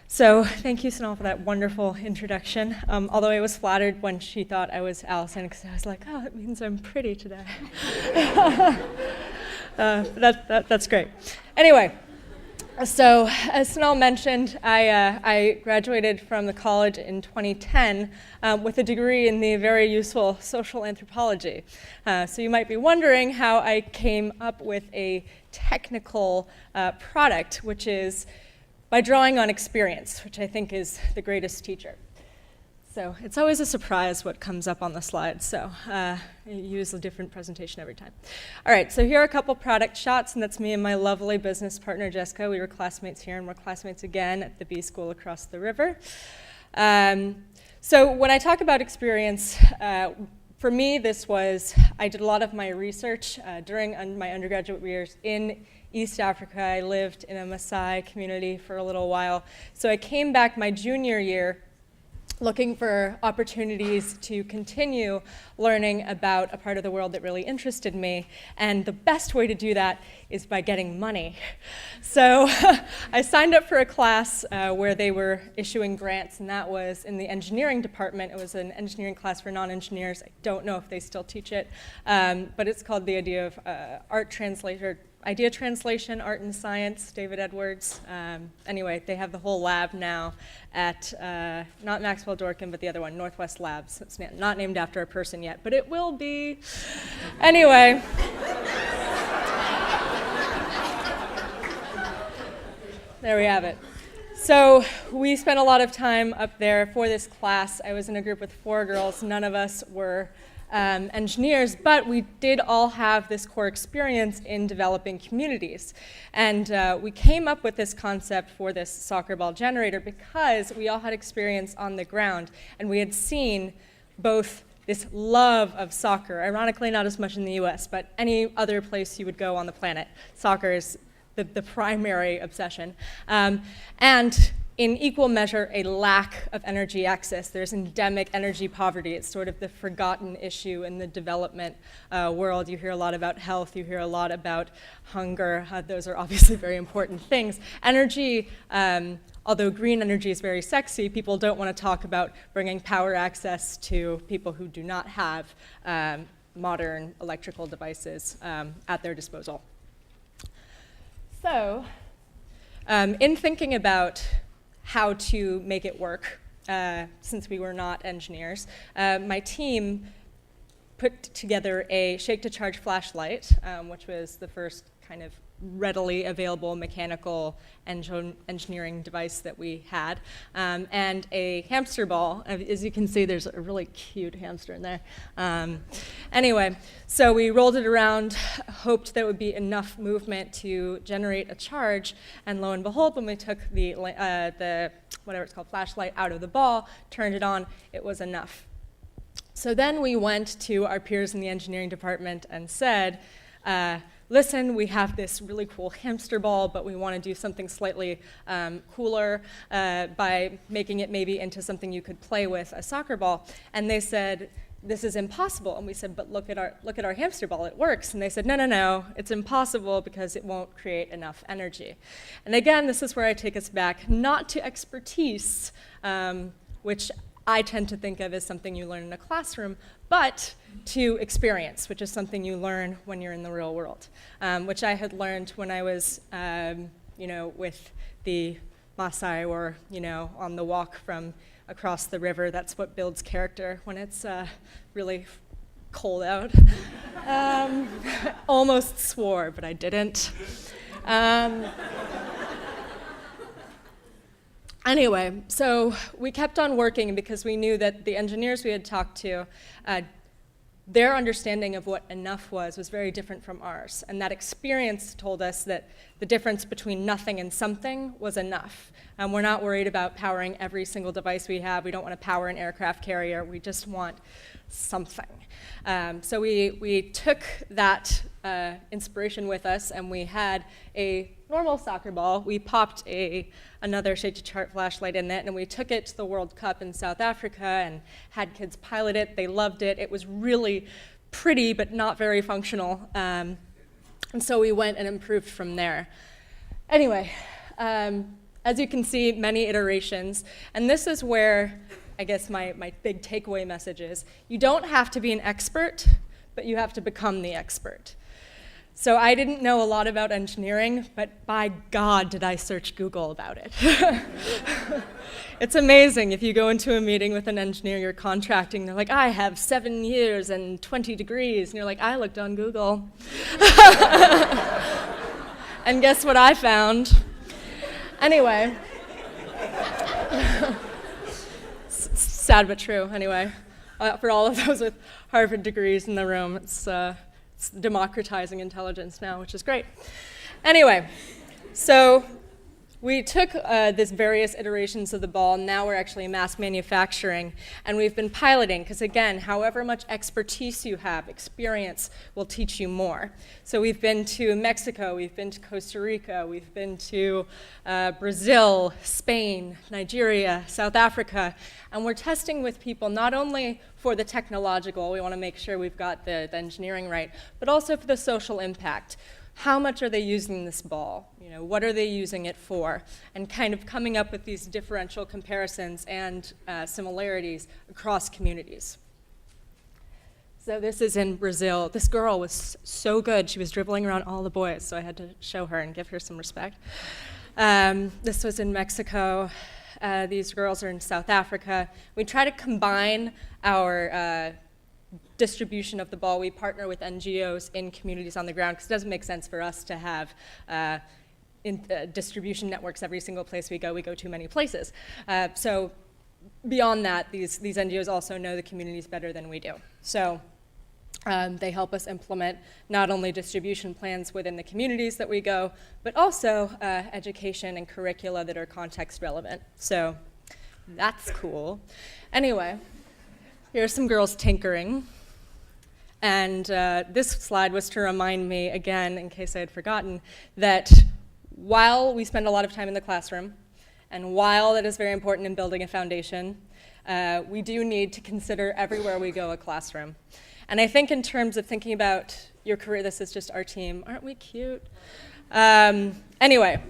So thank you, Sonal, for that wonderful introduction. Although I was flattered when she thought I was Allison, because I was like, oh, it means I'm pretty today. That's great. Anyway, so as Sonal mentioned, I graduated from the college in 2010 with a degree in the very useful social anthropology. So you might be wondering how I came up with a technical product, which is by drawing on experience, which I think is the greatest teacher. So it's always a surprise what comes up on the slides, so I use a different presentation every time. All right, so here are a couple product shots, and that's me and my lovely business partner, Jessica. We were classmates here, and we're classmates again at the B School across the river. So when I talk about experience, for me, I did a lot of my research during my undergraduate years in East Africa. I lived in a Maasai community for a little while. So I came back my junior year looking for opportunities to continue learning about a part of the world that really interested me. And the best way to do that is by getting money. So I signed up for a class where they were issuing grants, and that was in the engineering department. It was an engineering class for non-engineers. I don't know if they still teach it, but it's called the Idea of Idea Translation, Art and Science, David Edwards. Anyway, they have the whole lab now at, not Maxwell Dorkin, but the other one, Northwest Labs. It's not named after a person yet, but it will be. Anyway. There we have it. So we spent a lot of time up there for this class. I was in a group with 4 girls. None of us were engineers, but we did all have this core experience in developing communities. And we came up with this concept for this soccer ball generator because we all had experience on the ground, and we had seen both this love of soccer, ironically not as much in the US, but any other place you would go on the planet. Soccer is the primary obsession. And in equal measure, a lack of energy access. There's endemic energy poverty. It's sort of the forgotten issue in the development world. You hear a lot about health. You hear a lot about hunger. Those are obviously very important things. Energy, although green energy is very sexy, people don't want to talk about bringing power access to people who do not have modern electrical devices at their disposal. So, in thinking about how to make it work, since we were not engineers, my team put together a shake-to-charge flashlight, which was the first kind of readily available mechanical engineering device that we had, and a hamster ball. As you can see, there's a really cute hamster in there. Anyway, so we rolled it around, hoped there would be enough movement to generate a charge, and lo and behold, when we took the whatever it's called, flashlight out of the ball, turned it on, it was enough. So then we went to our peers in the engineering department and said, listen, we have this really cool hamster ball, but we want to do something slightly cooler by making it maybe into something you could play with, a soccer ball. And they said, this is impossible. And we said, but look at our hamster ball, it works. And they said, no, it's impossible because it won't create enough energy. And again, this is where I take us back, not to expertise, which I tend to think of as something you learn in a classroom, but to experience, which is something you learn when you're in the real world, which I had learned when I was, with the Maasai, or, on the walk from across the river. That's what builds character when it's really cold out. Almost swore, but I didn't. Anyway, so we kept on working because we knew that the engineers we had talked to, their understanding of what enough was very different from ours. And that experience told us that the difference between nothing and something was enough. We're not worried about powering every single device we have. We don't want to power an aircraft carrier. We just want something. So we took that inspiration with us, and we had a normal soccer ball. We popped another shake-to-chart flashlight in it, and we took it to the World Cup in South Africa and had kids pilot it. They loved it. It was really pretty, but not very functional. And so we went and improved from there. Anyway, As you can see, many iterations. And this is where, I guess, my big takeaway message is, you don't have to be an expert, but you have to become the expert. So I didn't know a lot about engineering, but by God did I search Google about it. It's amazing. If you go into a meeting with an engineer you're contracting, they're like, I have 7 years and 20 degrees. And you're like, I looked on Google. And guess what I found? Anyway. Sad but true, anyway. For all of those with Harvard degrees in the room, it's democratizing intelligence now, which is great. Anyway, so we took this various iterations of the ball, and now we're actually mass manufacturing, and we've been piloting, because again, however much expertise you have, experience will teach you more. So we've been to Mexico, we've been to Costa Rica, we've been to Brazil, Spain, Nigeria, South Africa, and we're testing with people not only for the technological, we want to make sure we've got the engineering right, but also for the social impact. How much are they using this ball? You know, what are they using it for? And kind of coming up with these differential comparisons and similarities across communities. So this is in Brazil. This girl was so good. She was dribbling around all the boys, so I had to show her and give her some respect. This was in Mexico. These girls are in South Africa. We try to combine our distribution of the ball. We partner with NGOs in communities on the ground, because it doesn't make sense for us to have distribution networks every single place we go. We go too many places. So beyond that, these NGOs also know the communities better than we do. So they help us implement not only distribution plans within the communities that we go, but also education and curricula that are context relevant. So that's cool. Anyway, here are some girls tinkering. And this slide was to remind me, again, in case I had forgotten, that while we spend a lot of time in the classroom, and while that is very important in building a foundation, we do need to consider everywhere we go a classroom. And I think in terms of thinking about your career, this is just our team. Aren't we cute? Anyway.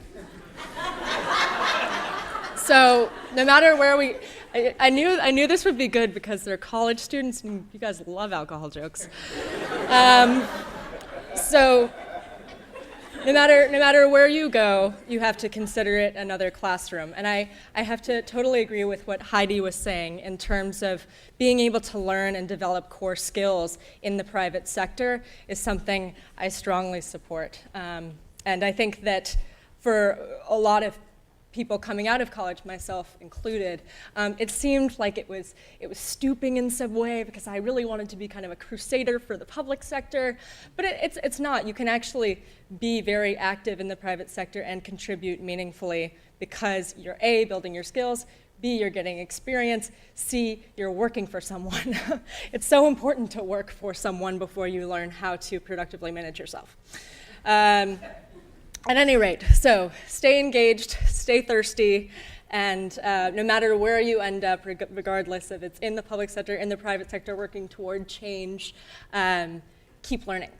So no matter where we, I knew this would be good because they're college students and you guys love alcohol jokes. So no matter where you go, you have to consider it another classroom. And I have to totally agree with what Heidi was saying in terms of being able to learn and develop core skills in the private sector is something I strongly support. And I think that for a lot of people coming out of college, myself included, it seemed like it was stooping in some way because I really wanted to be kind of a crusader for the public sector, but it's not. You can actually be very active in the private sector and contribute meaningfully because you're A, building your skills, B, you're getting experience, C, you're working for someone. It's so important to work for someone before you learn how to productively manage yourself. At any rate, so stay engaged, stay thirsty, and no matter where you end up, regardless if it's in the public sector, in the private sector, working toward change, keep learning.